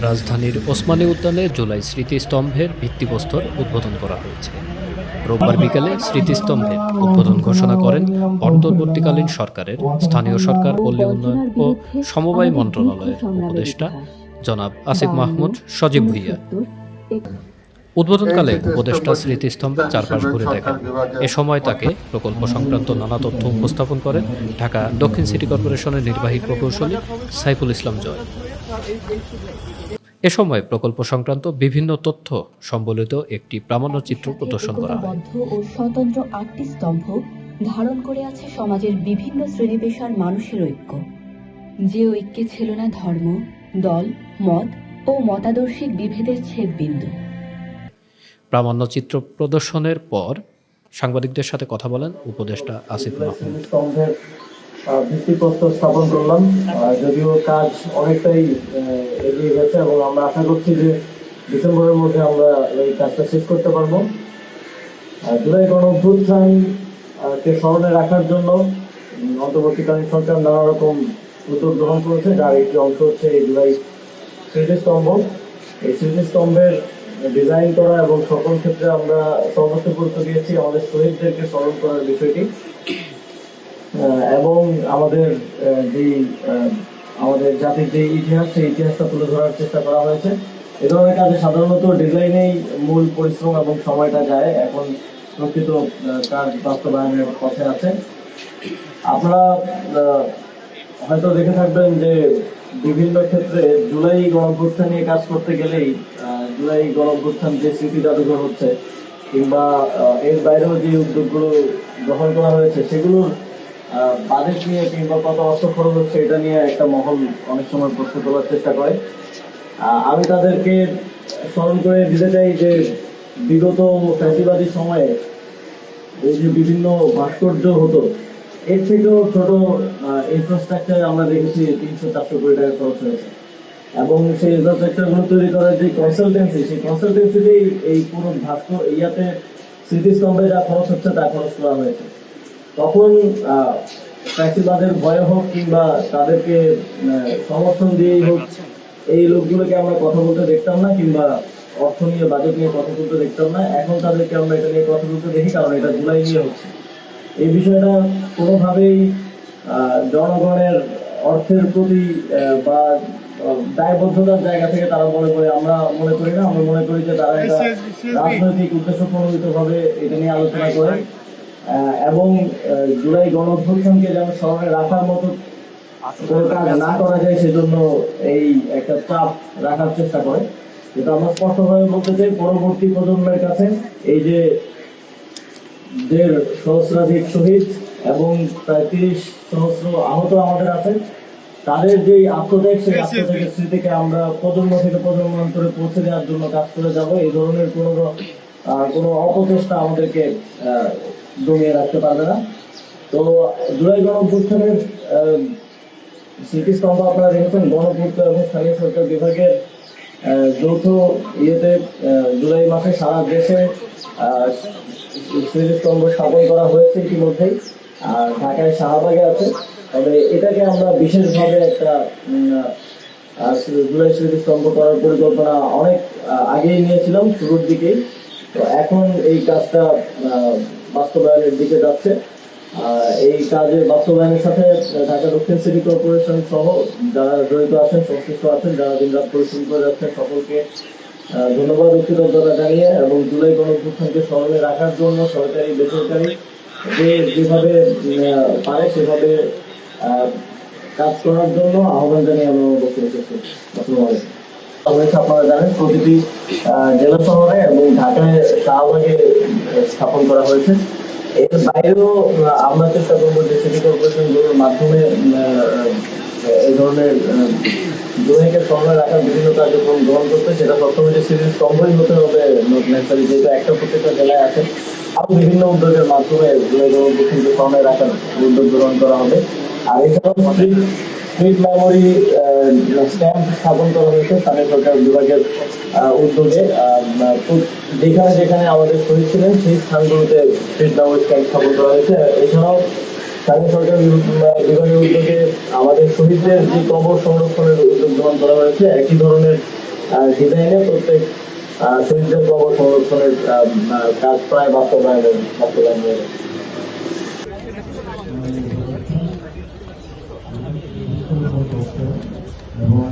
রাজধানীর ওসমানী উদ্যানে জুলাই স্মৃতিস্তম্ভের ভিত্তিপ্রস্তর উদ্বোধন করা হয়েছে। রোববার বিকেলে স্মৃতিস্তম্ভের উদ্বোধন ঘোষণা করেন অন্তর্বর্তীকালীন সরকারের স্থানীয় সরকার, পল্লী উন্নয়ন ও সমবায় মন্ত্রণালয়ের উপদেষ্টা জনাব আসিফ মাহমুদ সজীব ভুঁইয়া। উদ্বোধনকালে উপদেষ্টা স্মৃতিস্তম্ভের চারপাশ ঘুরে দেখেন। এ সময় তাকে প্রকল্প সংক্রান্ত নানা তথ্য উপস্থাপন করেন ঢাকা দক্ষিণ সিটি কর্পোরেশনের নির্বাহী প্রকৌশলী সাইফুল ইসলাম জয়। এ সময় প্রকল্প সংক্রান্ত বিভিন্ন তথ্য সম্বলিত একটি প্রামাণ্যচিত্র প্রদর্শন করা হয়। ও স্বতন্ত্র ৮টি স্তম্ভ ধারণ করে আছে সমাজের বিভিন্ন শ্রেণী পেশার মানুষের ঐক্য, যে ঐক্যে ছিল না ধর্ম, দল, মত ও মতাদর্শিক বিভেদের ছেদবিন্দু। প্রামাণ্যচিত্র প্রদর্শনের পর সাংবাদিকদের সাথে কথা বলেন উপদেষ্টা আসিফ মাহমুদ। ভিত্তিপ্রস্তর স্থাপন করলাম, যদিও কাজ অনেকটাই এগিয়ে গেছে এবং আমরা আশা করছি যে ডিসেম্বরের মধ্যে আমরা এই কাজটা শেষ করতে পারবো। জুলাই গণঅভ্যুত্থানকে স্মরণে রাখার জন্য অন্তর্বর্তীকালীন সরকার নানা রকম উদ্যোগ গ্রহণ করেছে, যার একটি অংশ হচ্ছে এই জুলাই স্মৃতিস্তম্ভ। এই স্মৃতিস্তম্ভের ডিজাইন করা এবং সকল ক্ষেত্রে আমরা সর্বোচ্চ গুরুত্ব দিয়েছি আমাদের শহীদদেরকে স্মরণ করার বিষয়টি, এবং আমাদের আমাদের জাতির যে ইতিহাস, সেই ইতিহাসটা তুলে ধরার চেষ্টা করা হয়েছে। এ ধরনের কাজে সাধারণত ডিজাইনেই মূল পরিশ্রম এবং সময়টা যায়, এখন প্রকৃত কাজ বাস্তবায়নের পথে আছে। আপনারা হয়তো দেখে থাকবেন যে বিভিন্ন ক্ষেত্রে জুলাই গণঅভ্যুত্থান নিয়ে কাজ করতে গেলেই জুলাই গণঅভ্যুত্থান যে স্মৃতি জাদুঘর হচ্ছে কিংবা এর বাইরেও যে উদ্যোগগুলো গ্রহণ করা হয়েছে সেগুলোর বাজেট নিয়ে কিংবা কত অর্থ খরচ হচ্ছে এটা নিয়ে একটা মহল অনেক সময় প্রশ্ন তোলার চেষ্টা করে। আমি তাদেরকে স্মরণ করে দিতে চাই যে বিগত ফ্যাসিবাদী সময়ে এই যে বিভিন্ন ভাস্কর্য হতো, এর থেকেও ছোট ইনফ্রাস্ট্রাকচার আমরা দেখেছি ৩০০-৪০০ কোটি টাকা খরচ হয়েছে, এবং সেই ইনফ্রাস্ট্রাকচারগুলো তৈরি করার যে কনসালটেন্সি, সেই কনসালটেন্সিতেই এই পুরো ইয়াতে স্মৃতিস্তম্ভে যা খরচ হচ্ছে তা খরচ করা হয়েছে। তখন ফ্যাসিবাদের ভয় হোক কিংবা তাদেরকে সমর্থন দিয়েই হোক, এই লোকগুলোকে আমরা কথা বলতে দেখতাম না কিংবা অর্থ নিয়ে বাজেট নিয়ে কথা বলতে দেখতাম না। এখন তাদেরকে আমরা এটা নিয়ে কথা বলতে দেখি, কারণ এটা জুলাই নিয়ে হচ্ছে। এই বিষয়টা কোনোভাবেই জনগণের অর্থের প্রতি বা দায়বদ্ধতার জায়গা থেকে তারা মনে করে, আমরা মনে করি না। আমরা মনে করি যে তারা একটা রাজনৈতিক উদ্দেশ্য প্রণোদিত ভাবে এটা নিয়ে আলোচনা করে এবং জুলাই গণঅভ্যুত্থানকে যেন স্মরণে রাখার মতো কাজ না করা যায় সেজন্য এই একটা চাপ রাখার চেষ্টা করে। যেটা আমরা স্পষ্টভাবে বলতে চাই, পরবর্তী প্রজন্মের কাছে এই যে ১.৫ সহস্রাধিক শহীদ এবং প্রায় ৩০ সহস্র আহত আমাদের আছে, তাদের যে আত্মত্যাগ, সেই আত্মত্যাগের স্মৃতিকে আমরা প্রজন্ম থেকে প্রজন্মান্তরে পৌঁছে দেওয়ার জন্য কাজ করে যাব। এই ধরনের কোনো অপচেষ্টা আমাদেরকে দমিয়ে রাখতে পারবে না। তো জুলাই গণঅভ্যুত্থানের স্মৃতিস্তম্ভ আপনারা দেখেছেন, গণপূর্ত এবং স্থানীয় সরকার বিভাগের যৌথ ইয়েতে জুলাই মাসে সারা দেশে স্মৃতিস্তম্ভ স্থাপন করা হয়েছে ইতিমধ্যেই, আর ঢাকায় শাহবাগে আছে। তবে এটাকে আমরা বিশেষভাবে একটা জুলাই স্মৃতিস্তম্ভ করার পরিকল্পনা অনেক আগেই নিয়েছিলাম, শুরুর দিকেই। তো এখন এই কাজটা বাস্তবায়নের দিকে যাচ্ছে। এই কাজের বাস্তবায়নের সাথে ঢাকা দক্ষিণ সিটি কর্পোরেশন সহ যারা জড়িত আছেন, সংশ্লিষ্ট আছেন, যারা দিনরাত পরিশ্রম করে যাচ্ছেন, সকলকে ধন্যবাদ ও কৃতজ্ঞতা জানিয়ে এবং জুলাই গণঅভ্যুত্থানকে স্মরণে রাখার জন্য সরকারি বেসরকারি যেভাবে পারে সেভাবে কাজ করার জন্য আহ্বান জানিয়ে আমরা বক্তব্য শেষ করছি। আপনারা জানেন প্রতিটি জেলা শহরে এবং ঢাকায় শাহবাগে স্থাপন করা হয়েছে। এর বাইরেও আমরা চেষ্টা করবো যে সিটি কর্পোরেশনগুলোর মাধ্যমে এই ধরনের জুলাইকে স্মরণে রাখার বিভিন্ন কার্যক্রম গ্রহণ করতে। সেটা সবসময় যে স্মৃতিস্তম্ভই হতে হবে নেসারি, যেহেতু একটা প্রত্যেকটা জেলায় আছে, আরো বিভিন্ন উদ্যোগের মাধ্যমে জুলাই গণঅভ্যুত্থানকে স্মরণে রাখার উদ্যোগ গ্রহণ করা হবে। আর এছাড়াও স্ট্রিট মেমোরি স্ট্যাম্প স্থাপন করা হয়েছে স্থানীয় সরকার বিভাগের উদ্যোগে। যেখানে যেখানে আমাদের শহীদ ছিলেন সেই স্থানগুলোতে স্ট্রিট মেমোরি স্ট্যাম্প স্থাপন করা হয়েছে। এছাড়াও স্থানীয় সরকার বিভাগের উদ্যোগে আমাদের শহীদদের যে কবর সংরক্ষণের উদ্যোগ গ্রহণ করা হয়েছে, একই ধরনের ডিজাইনে প্রত্যেক শহীদদের কবর সংরক্ষণের কাজ প্রায় বাস্তবায়ন হয়ে গেছে। এবং